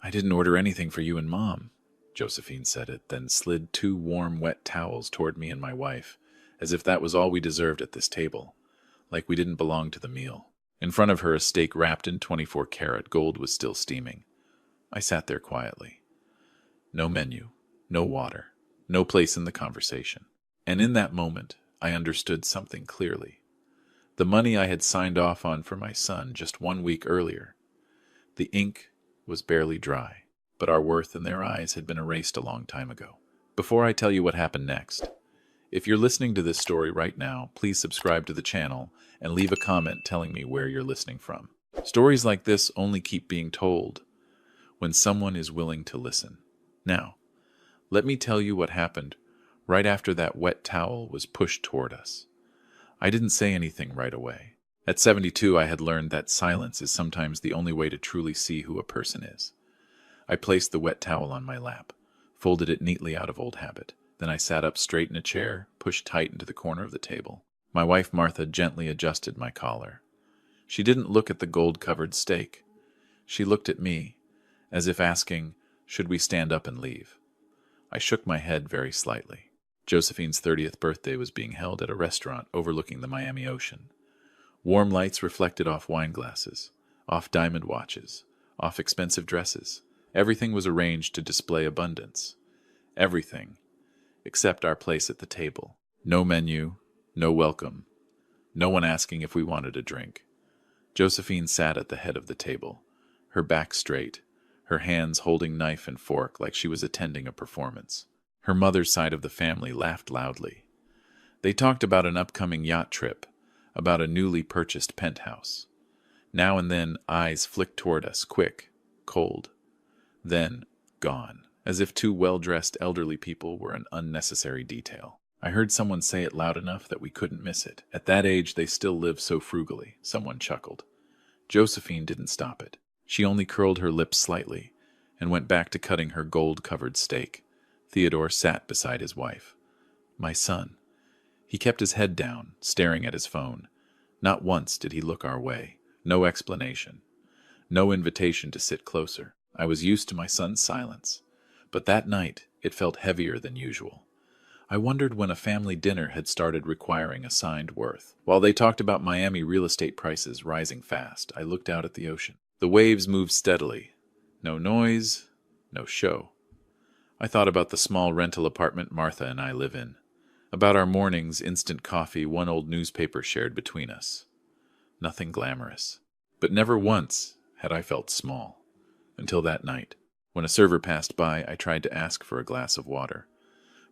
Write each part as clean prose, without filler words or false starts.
"I didn't order anything for you and Mom." Josephine said it, then slid 2 warm, wet towels toward me and my wife, as if that was all we deserved at this table, like we didn't belong to the meal. In front of her, a steak wrapped in 24-karat gold was still steaming. I sat there quietly. No menu, no water, no place in the conversation. And in that moment, I understood something clearly. The money I had signed off on for my son just 1 week earlier, the ink was barely dry, but our worth in their eyes had been erased a long time ago. Before I tell you what happened next, if you're listening to this story right now, please subscribe to the channel and leave a comment telling me where you're listening from. Stories like this only keep being told when someone is willing to listen. Now, let me tell you what happened right after that wet towel was pushed toward us. I didn't say anything right away. At 72, I had learned that silence is sometimes the only way to truly see who a person is. I placed the wet towel on my lap, folded it neatly out of old habit. Then I sat up straight in a chair, pushed tight into the corner of the table. My wife Martha gently adjusted my collar. She didn't look at the gold-covered steak. She looked at me, as if asking, should we stand up and leave? I shook my head very slightly. Josephine's 30th birthday was being held at a restaurant overlooking the Miami Ocean. Warm lights reflected off wine glasses, off diamond watches, off expensive dresses. Everything was arranged to display abundance. Everything, except our place at the table. No menu, no welcome, no one asking if we wanted a drink. Josephine sat at the head of the table, her back straight, her hands holding knife and fork like she was attending a performance. Her mother's side of the family laughed loudly. They talked about an upcoming yacht trip, about a newly purchased penthouse. Now and then, eyes flicked toward us, quick, cold. Then, gone, as if 2 well-dressed elderly people were an unnecessary detail. I heard someone say it loud enough that we couldn't miss it. At that age, they still live so frugally. Someone chuckled. Josephine didn't stop it. She only curled her lips slightly and went back to cutting her gold-covered steak. Theodore sat beside his wife. My son. He kept his head down, staring at his phone. Not once did he look our way. No explanation. No invitation to sit closer. I was used to my son's silence. But that night, it felt heavier than usual. I wondered when a family dinner had started requiring assigned worth. While they talked about Miami real estate prices rising fast, I looked out at the ocean. The waves moved steadily. No noise, no show. I thought about the small rental apartment Martha and I live in, about our mornings, instant coffee, one old newspaper shared between us. Nothing glamorous. But never once had I felt small. Until that night. When a server passed by, I tried to ask for a glass of water,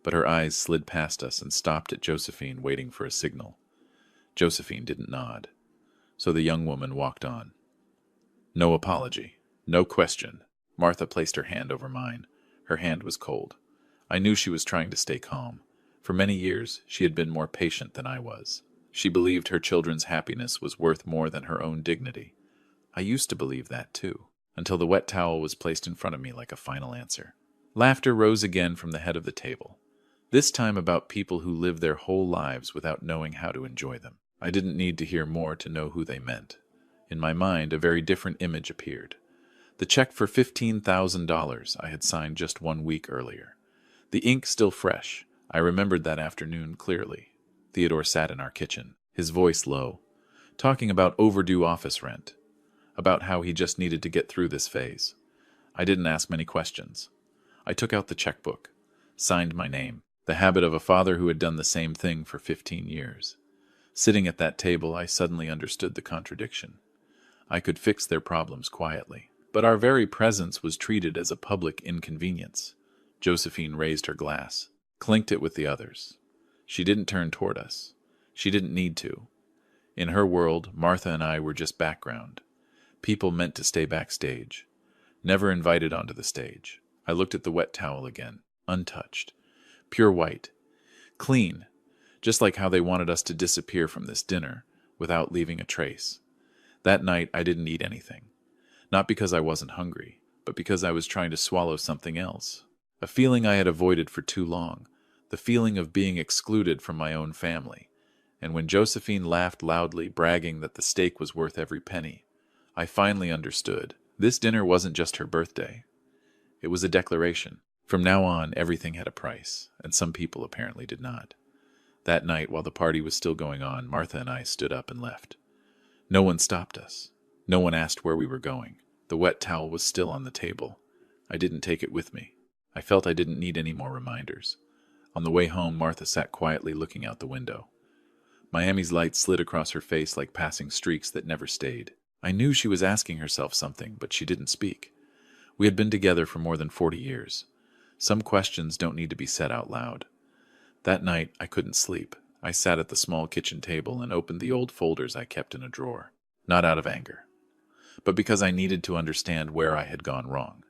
but her eyes slid past us and stopped at Josephine, waiting for a signal. Josephine didn't nod, so the young woman walked on. No apology, no question. Martha placed her hand over mine. Her hand was cold. I knew she was trying to stay calm. For many years, she had been more patient than I was. She believed her children's happiness was worth more than her own dignity. I used to believe that, too, until the wet towel was placed in front of me like a final answer. Laughter rose again from the head of the table, this time about people who live their whole lives without knowing how to enjoy them. I didn't need to hear more to know who they meant. In my mind, a very different image appeared. The check for $15,000 I had signed just 1 week earlier. The ink still fresh. I remembered that afternoon clearly. Theodore sat in our kitchen, his voice low, talking about overdue office rent, about how he just needed to get through this phase. I didn't ask many questions. I took out the checkbook, signed my name, the habit of a father who had done the same thing for 15 years. Sitting at that table, I suddenly understood the contradiction. I could fix their problems quietly, but our very presence was treated as a public inconvenience. Josephine raised her glass, clinked it with the others. She didn't turn toward us. She didn't need to. In her world, Martha and I were just background. People meant to stay backstage, never invited onto the stage. I looked at the wet towel again, untouched, pure white, clean, just like how they wanted us to disappear from this dinner without leaving a trace. That night, I didn't eat anything. Not because I wasn't hungry, but because I was trying to swallow something else. A feeling I had avoided for too long, the feeling of being excluded from my own family. And when Josephine laughed loudly, bragging that the steak was worth every penny, I finally understood. This dinner wasn't just her birthday. It was a declaration. From now on, everything had a price, and some people apparently did not. That night, while the party was still going on, Martha and I stood up and left. No one stopped us. No one asked where we were going. The wet towel was still on the table. I didn't take it with me. I felt I didn't need any more reminders. On the way home, Martha sat quietly looking out the window. Miami's light slid across her face like passing streaks that never stayed. I knew she was asking herself something, but she didn't speak. We had been together for more than 40 years. Some questions don't need to be said out loud. That night, I couldn't sleep. I sat at the small kitchen table and opened the old folders I kept in a drawer. Not out of anger, but because I needed to understand where I had gone wrong.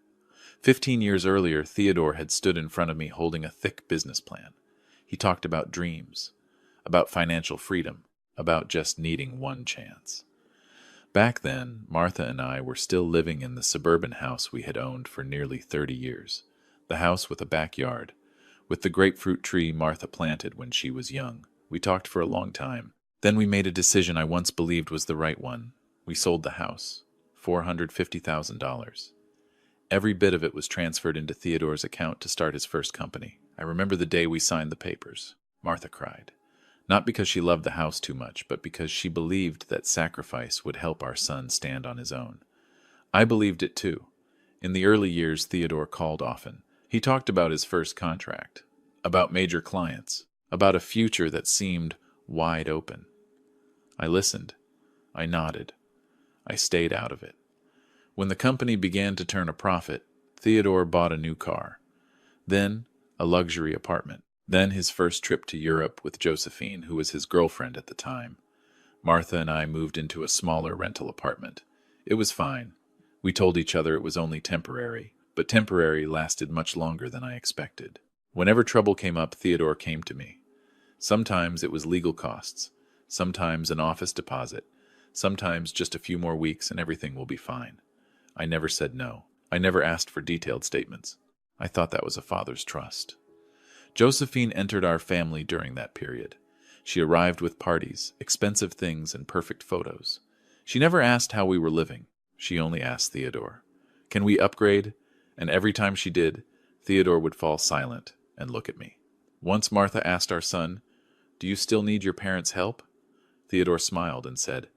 15 years earlier, Theodore had stood in front of me holding a thick business plan. He talked about dreams, about financial freedom, about just needing one chance. Back then, Martha and I were still living in the suburban house we had owned for nearly 30 years. The house with a backyard, with the grapefruit tree Martha planted when she was young. We talked for a long time. Then we made a decision I once believed was the right one. We sold the house. $450,000. Every bit of it was transferred into Theodore's account to start his first company. I remember the day we signed the papers. Martha cried. Not because she loved the house too much, but because she believed that sacrifice would help our son stand on his own. I believed it too. In the early years, Theodore called often. He talked about his first contract, about major clients, about a future that seemed wide open. I listened. I nodded. I stayed out of it. When the company began to turn a profit, Theodore bought a new car. Then, a luxury apartment. Then his first trip to Europe with Josephine, who was his girlfriend at the time. Martha and I moved into a smaller rental apartment. It was fine. We told each other it was only temporary, but temporary lasted much longer than I expected. Whenever trouble came up, Theodore came to me. Sometimes it was legal costs, sometimes an office deposit, sometimes just a few more weeks and everything will be fine. I never said no. I never asked for detailed statements. I thought that was a father's trust. Josephine entered our family during that period. She arrived with parties, expensive things, and perfect photos. She never asked how we were living. She only asked Theodore, "Can we upgrade?" And every time she did, Theodore would fall silent and look at me. Once Martha asked our son, "Do you still need your parents' help?" Theodore smiled and said,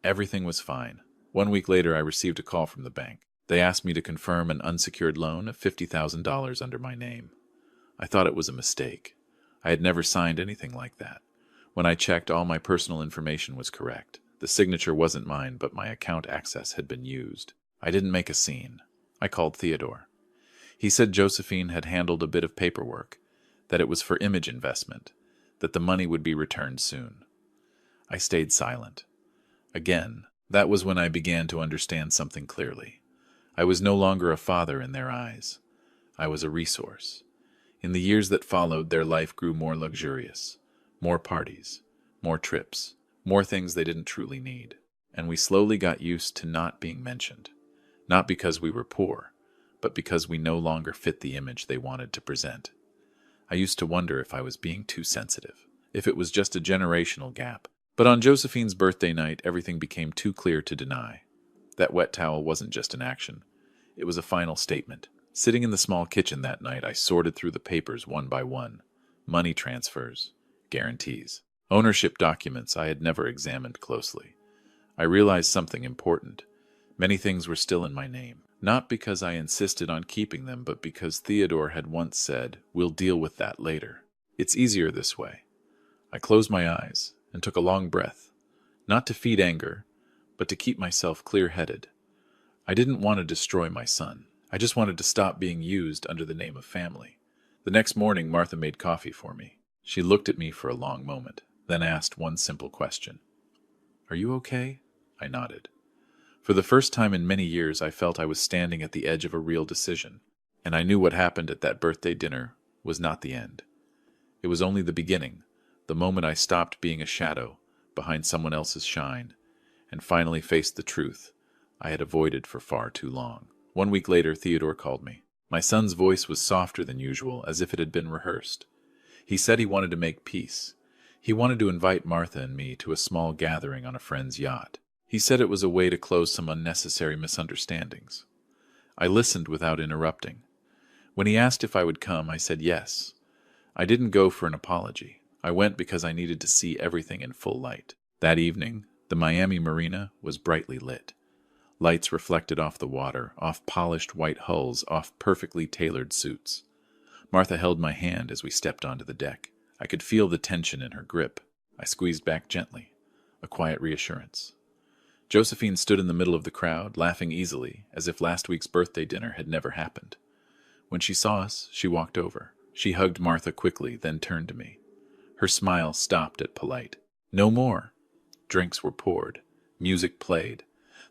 "Everything was fine." 1 week later, I received a call from the bank. They asked me to confirm an unsecured loan of $50,000 under my name. I thought it was a mistake. I had never signed anything like that. When I checked, all my personal information was correct. The signature wasn't mine, but my account access had been used. I didn't make a scene. I called Theodore. He said Josephine had handled a bit of paperwork, that it was for image investment, that the money would be returned soon. I stayed silent. Again, that was when I began to understand something clearly. I was no longer a father in their eyes. I was a resource. In the years that followed, their life grew more luxurious. More parties, more trips, more things they didn't truly need. And we slowly got used to not being mentioned. Not because we were poor, but because we no longer fit the image they wanted to present. I used to wonder if I was being too sensitive, if it was just a generational gap. But on Josephine's birthday night, everything became too clear to deny. That wet towel wasn't just an action. It was a final statement. Sitting in the small kitchen that night, I sorted through the papers one by one. Money transfers, guarantees, ownership documents I had never examined closely. I realized something important. Many things were still in my name. Not because I insisted on keeping them, but because Theodore had once said, "We'll deal with that later." It's easier this way. I closed my eyes and took a long breath, not to feed anger, but to keep myself clear-headed. I didn't want to destroy my son. I just wanted to stop being used under the name of family. The next morning, Martha made coffee for me. She looked at me for a long moment, then asked one simple question. "Are you okay?" I nodded. For the first time in many years, I felt I was standing at the edge of a real decision, and I knew what happened at that birthday dinner was not the end. It was only the beginning, the moment I stopped being a shadow behind someone else's shine, and finally faced the truth I had avoided for far too long. 1 week later, Theodore called me. My son's voice was softer than usual, as if it had been rehearsed. He said he wanted to make peace. He wanted to invite Martha and me to a small gathering on a friend's yacht. He said it was a way to close some unnecessary misunderstandings. I listened without interrupting. When he asked if I would come, I said yes. I didn't go for an apology. I went because I needed to see everything in full light. That evening, the Miami marina was brightly lit. Lights reflected off the water, off polished white hulls, off perfectly tailored suits. Martha held my hand as we stepped onto the deck. I could feel the tension in her grip. I squeezed back gently, a quiet reassurance. Josephine stood in the middle of the crowd, laughing easily, as if last week's birthday dinner had never happened. When she saw us, she walked over. She hugged Martha quickly, then turned to me. Her smile stopped at polite. No more. Drinks were poured. Music played.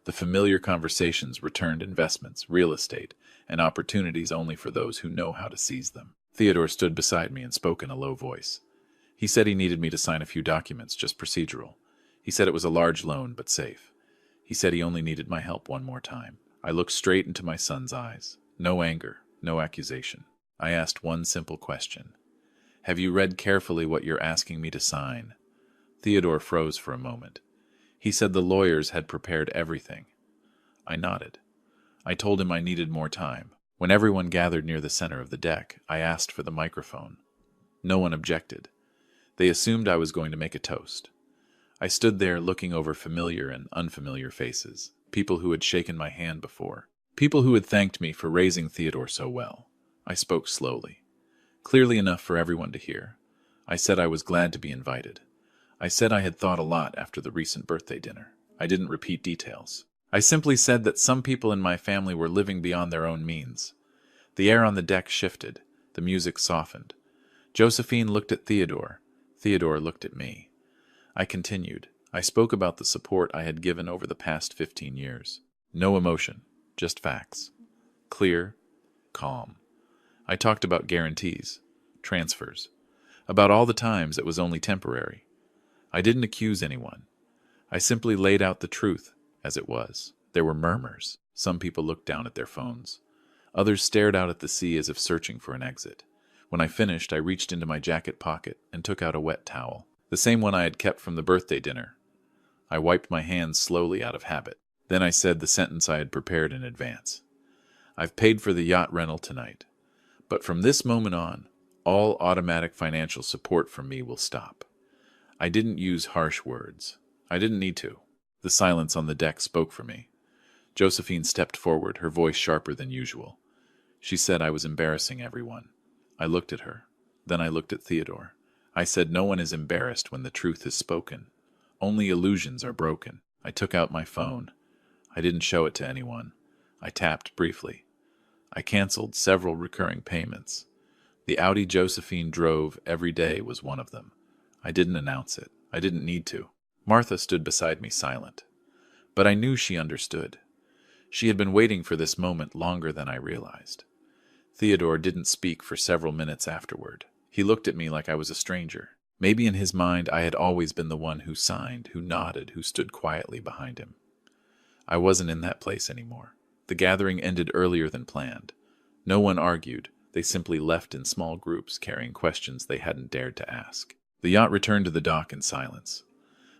The familiar conversations returned investments, real estate, and opportunities only for those who know how to seize them. Theodore stood beside me and spoke in a low voice. He said he needed me to sign a few documents, just procedural. He said it was a large loan, but safe. He said he only needed my help one more time. I looked straight into my son's eyes. No anger, no accusation. I asked one simple question. Have you read carefully what you're asking me to sign? Theodore froze for a moment. He said the lawyers had prepared everything. I nodded. I told him I needed more time. When everyone gathered near the center of the deck, I asked for the microphone. No one objected. They assumed I was going to make a toast. I stood there looking over familiar and unfamiliar faces, people who had shaken my hand before, people who had thanked me for raising Theodore so well. I spoke slowly, clearly enough for everyone to hear. I said I was glad to be invited. I said I had thought a lot after the recent birthday dinner. I didn't repeat details. I simply said that some people in my family were living beyond their own means. The air on the deck shifted. The music softened. Josephine looked at Theodore. Theodore looked at me. I continued. I spoke about the support I had given over the past 15 years. No emotion, just facts. Clear, calm. I talked about guarantees, transfers, about all the times it was only temporary. I didn't accuse anyone. I simply laid out the truth as it was. There were murmurs. Some people looked down at their phones. Others stared out at the sea as if searching for an exit. When I finished, I reached into my jacket pocket and took out a wet towel, the same one I had kept from the birthday dinner. I wiped my hands slowly out of habit. Then I said the sentence I had prepared in advance. I've paid for the yacht rental tonight, but from this moment on, all automatic financial support from me will stop. I didn't use harsh words. I didn't need to. The silence on the deck spoke for me. Josephine stepped forward, her voice sharper than usual. She said I was embarrassing everyone. I looked at her. Then I looked at Theodore. I said no one is embarrassed when the truth is spoken. Only illusions are broken. I took out my phone. I didn't show it to anyone. I tapped briefly. I canceled several recurring payments. The Audi Josephine drove every day was one of them. I didn't announce it. I didn't need to. Martha stood beside me silent. But I knew she understood. She had been waiting for this moment longer than I realized. Theodore didn't speak for several minutes afterward. He looked at me like I was a stranger. Maybe in his mind I had always been the one who signed, who nodded, who stood quietly behind him. I wasn't in that place anymore. The gathering ended earlier than planned. No one argued. They simply left in small groups, carrying questions they hadn't dared to ask. The yacht returned to the dock in silence.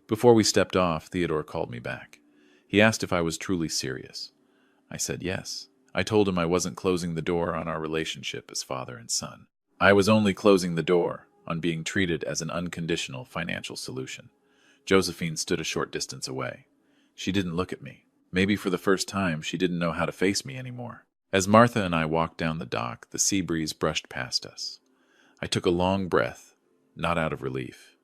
Before we stepped off, Theodore called me back. He asked if I was truly serious. I said yes. I told him I wasn't closing the door on our relationship as father and son. I was only closing the door on being treated as an unconditional financial solution. Josephine stood a short distance away. She didn't look at me. Maybe for the first time, she didn't know how to face me anymore. As Martha and I walked down the dock, the sea breeze brushed past us. I took a long breath, not out of relief,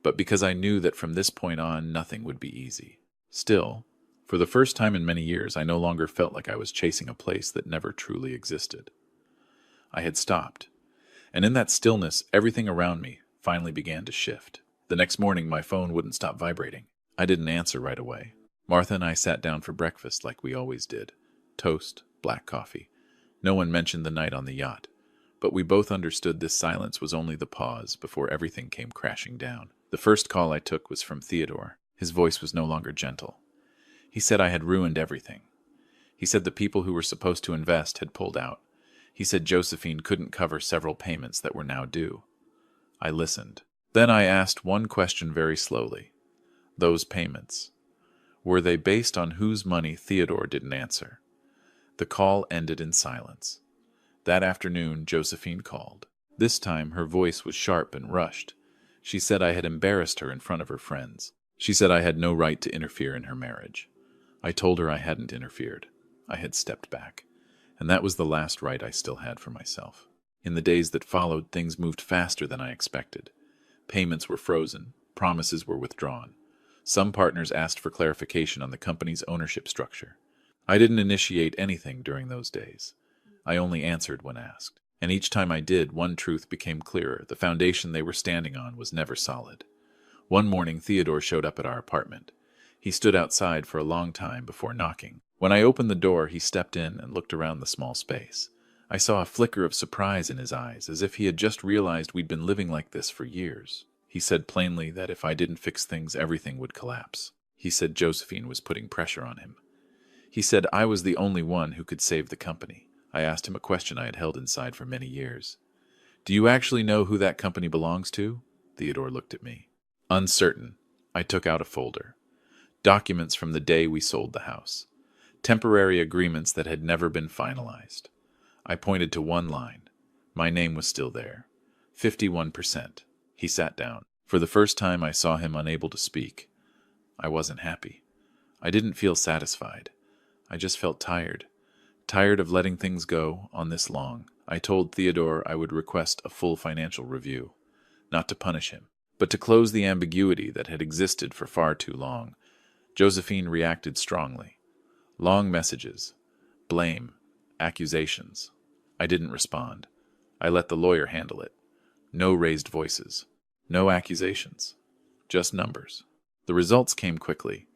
but because I knew that from this point on, nothing would be easy. Still, for the first time in many years, I no longer felt like I was chasing a place that never truly existed. I had stopped, and in that stillness, everything around me finally began to shift. The next morning, my phone wouldn't stop vibrating. I didn't answer right away. Martha and I sat down for breakfast like we always did. Toast, black coffee. No one mentioned the night on the yacht, but we both understood this silence was only the pause before everything came crashing down. The first call I took was from Theodore. His voice was no longer gentle. He said I had ruined everything. He said the people who were supposed to invest had pulled out. He said Josephine couldn't cover several payments that were now due. I listened. Then I asked one question very slowly. Those payments, were they based on whose money? Theodore didn't answer. The call ended in silence. That afternoon, Josephine called. This time, her voice was sharp and rushed. She said I had embarrassed her in front of her friends. She said I had no right to interfere in her marriage. I told her I hadn't interfered. I had stepped back. And that was the last right I still had for myself. In the days that followed, things moved faster than I expected. Payments were frozen. Promises were withdrawn. Some partners asked for clarification on the company's ownership structure. I didn't initiate anything during those days. I only answered when asked. And each time I did, one truth became clearer. The foundation they were standing on was never solid. One morning, Theodore showed up at our apartment. He stood outside for a long time before knocking. When I opened the door, he stepped in and looked around the small space. I saw a flicker of surprise in his eyes, as if he had just realized we'd been living like this for years. He said plainly that if I didn't fix things, everything would collapse. He said Josephine was putting pressure on him. He said I was the only one who could save the company. I asked him a question I had held inside for many years. "Do you actually know who that company belongs to?" Theodore looked at me. Uncertain, I took out a folder. Documents from the day we sold the house. Temporary agreements that had never been finalized. I pointed to one line. My name was still there. 51%. He sat down. For the first time, I saw him unable to speak. I wasn't happy. I didn't feel satisfied. I just felt tired. Tired of letting things go on this long. I told Theodore I would request a full financial review. Not to punish him, but to close the ambiguity that had existed for far too long. Josephine reacted strongly. Long messages. Blame. Accusations. I didn't respond. I let the lawyer handle it. No raised voices. No accusations. Just numbers. The results came quickly.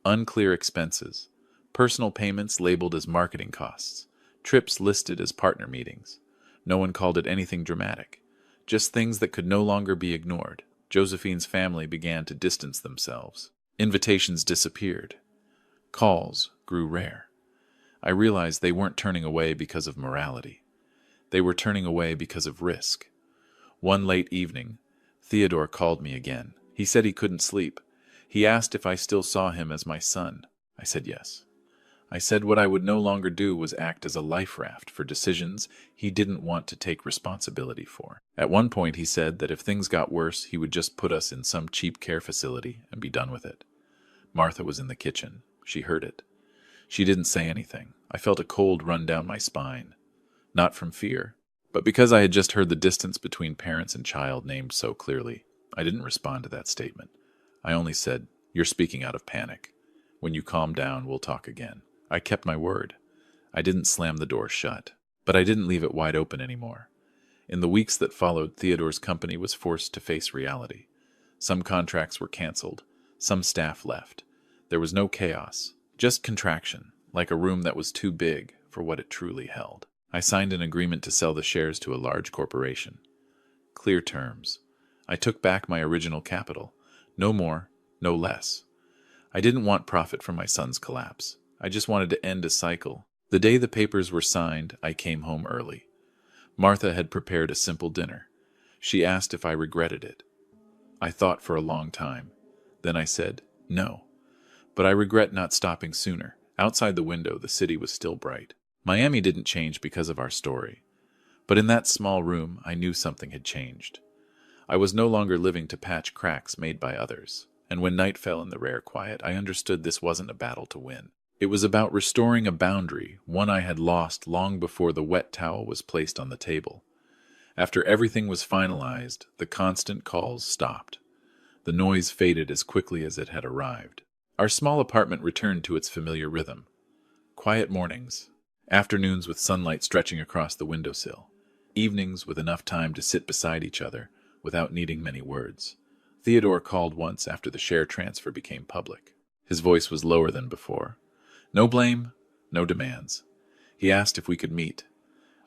Unclear expenses. Personal payments labeled as marketing costs. Trips listed as partner meetings. No one called it anything dramatic. Just things that could no longer be ignored. Josephine's family began to distance themselves. Invitations disappeared. Calls grew rare. I realized they weren't turning away because of morality. They were turning away because of risk. One late evening, Theodore called me again. He said he couldn't sleep. He asked if I still saw him as my son. I said yes. I said what I would no longer do was act as a life raft for decisions he didn't want to take responsibility for. At one point he said that if things got worse, he would just put us in some cheap care facility and be done with it. Martha was in the kitchen. She heard it. She didn't say anything. I felt a cold run down my spine. Not from fear, but because I had just heard the distance between parents and child named so clearly. I didn't respond to that statement. I only said, "You're speaking out of panic. When you calm down, we'll talk again." I kept my word. I didn't slam the door shut, but I didn't leave it wide open anymore. In the weeks that followed, Theodore's company was forced to face reality. Some contracts were canceled. Some staff left. There was no chaos, just contraction, like a room that was too big for what it truly held. I signed an agreement to sell the shares to a large corporation. Clear terms. I took back my original capital. No more, no less. I didn't want profit from my son's collapse. I just wanted to end a cycle. The day the papers were signed, I came home early. Martha had prepared a simple dinner. She asked if I regretted it. I thought for a long time. Then I said, no. But I regret not stopping sooner. Outside the window, the city was still bright. Miami didn't change because of our story. But in that small room, I knew something had changed. I was no longer living to patch cracks made by others. And when night fell in the rare quiet, I understood this wasn't a battle to win. It was about restoring a boundary, one I had lost long before the wet towel was placed on the table. After everything was finalized, the constant calls stopped. The noise faded as quickly as it had arrived. Our small apartment returned to its familiar rhythm. Quiet mornings, afternoons with sunlight stretching across the windowsill, evenings with enough time to sit beside each other without needing many words. Theodore called once after the share transfer became public. His voice was lower than before. No blame, no demands. He asked if we could meet.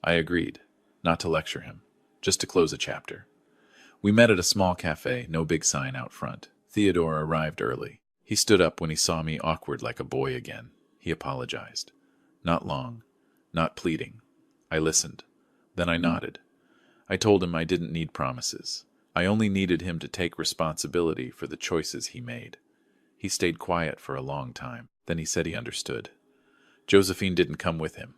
I agreed, not to lecture him, just to close a chapter. We met at a small cafe, no big sign out front. Theodore arrived early. He stood up when he saw me, awkward like a boy again. He apologized. Not long, not pleading. I listened. Then I nodded. I told him I didn't need promises. I only needed him to take responsibility for the choices he made. He stayed quiet for a long time. Then he said he understood. Josephine didn't come with him.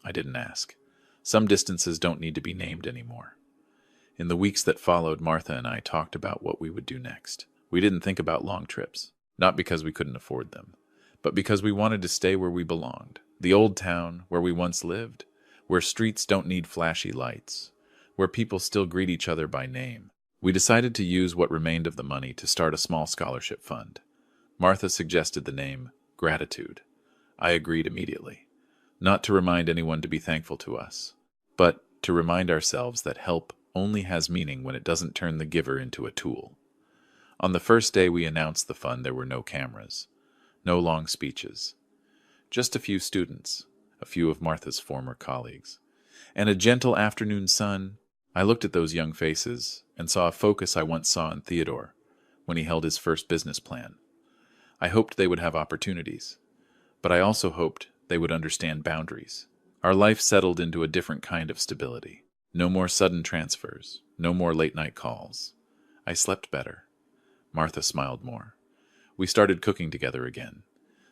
I didn't ask. Some distances don't need to be named anymore. In the weeks that followed, Martha and I talked about what we would do next. We didn't think about long trips, not because we couldn't afford them, but because we wanted to stay where we belonged. The old town where we once lived, where streets don't need flashy lights, where people still greet each other by name. We decided to use what remained of the money to start a small scholarship fund. Martha suggested the name Gratitude. I agreed immediately. Not to remind anyone to be thankful to us, but to remind ourselves that help only has meaning when it doesn't turn the giver into a tool. On the first day we announced the fund, there were no cameras, no long speeches, just a few students, a few of Martha's former colleagues, and a gentle afternoon sun. I looked at those young faces and saw a focus I once saw in Theodore when he held his first business plan. I hoped they would have opportunities, but I also hoped they would understand boundaries. Our life settled into a different kind of stability. No more sudden transfers, no more late-night calls. I slept better. Martha smiled more. We started cooking together again.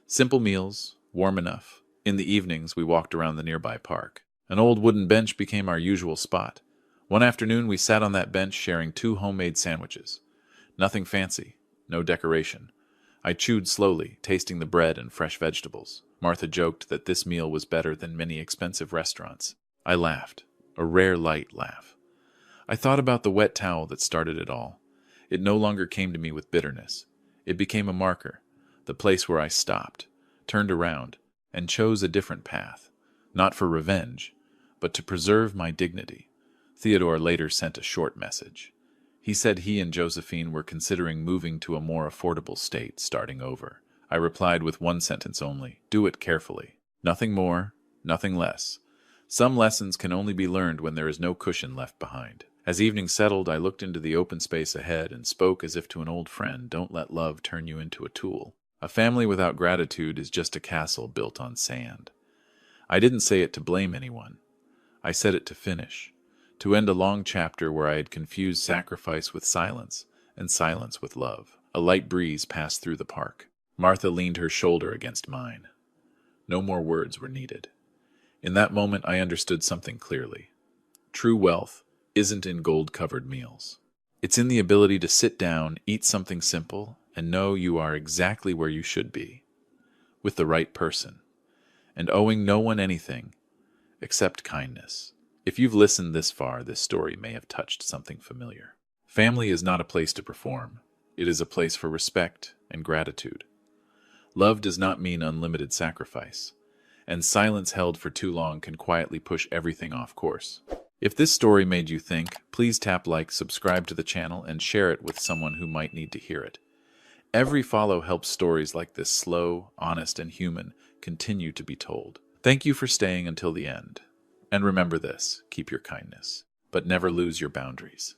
Simple meals, warm enough. In the evenings, we walked around the nearby park. An old wooden bench became our usual spot. One afternoon, we sat on that bench sharing 2 homemade sandwiches. Nothing fancy, no decoration. I chewed slowly, tasting the bread and fresh vegetables. Martha joked that this meal was better than many expensive restaurants. I laughed, a rare light laugh. I thought about the wet towel that started it all. It no longer came to me with bitterness. It became a marker, the place where I stopped, turned around, and chose a different path, not for revenge, but to preserve my dignity. Theodore later sent a short message. He said he and Josephine were considering moving to a more affordable state, starting over. I replied with one sentence only: do it carefully. Nothing more, nothing less. Some lessons can only be learned when there is no cushion left behind. As evening settled, I looked into the open space ahead and spoke as if to an old friend. Don't let love turn you into a tool. A family without gratitude is just a castle built on sand. I didn't say it to blame anyone. I said it to finish, to end a long chapter where I had confused sacrifice with silence and silence with love. A light breeze passed through the park. Martha leaned her shoulder against mine. No more words were needed. In that moment, I understood something clearly. True wealth isn't in gold-covered meals. It's in the ability to sit down, eat something simple, and know you are exactly where you should be, with the right person, and owing no one anything except kindness. If you've listened this far, this story may have touched something familiar. Family is not a place to perform. It is a place for respect and gratitude. Love does not mean unlimited sacrifice, and silence held for too long can quietly push everything off course. If this story made you think, please tap like, subscribe to the channel, and share it with someone who might need to hear it. Every follow helps stories like this, slow, honest, and human, continue to be told. Thank you for staying until the end. And remember this: keep your kindness, but never lose your boundaries.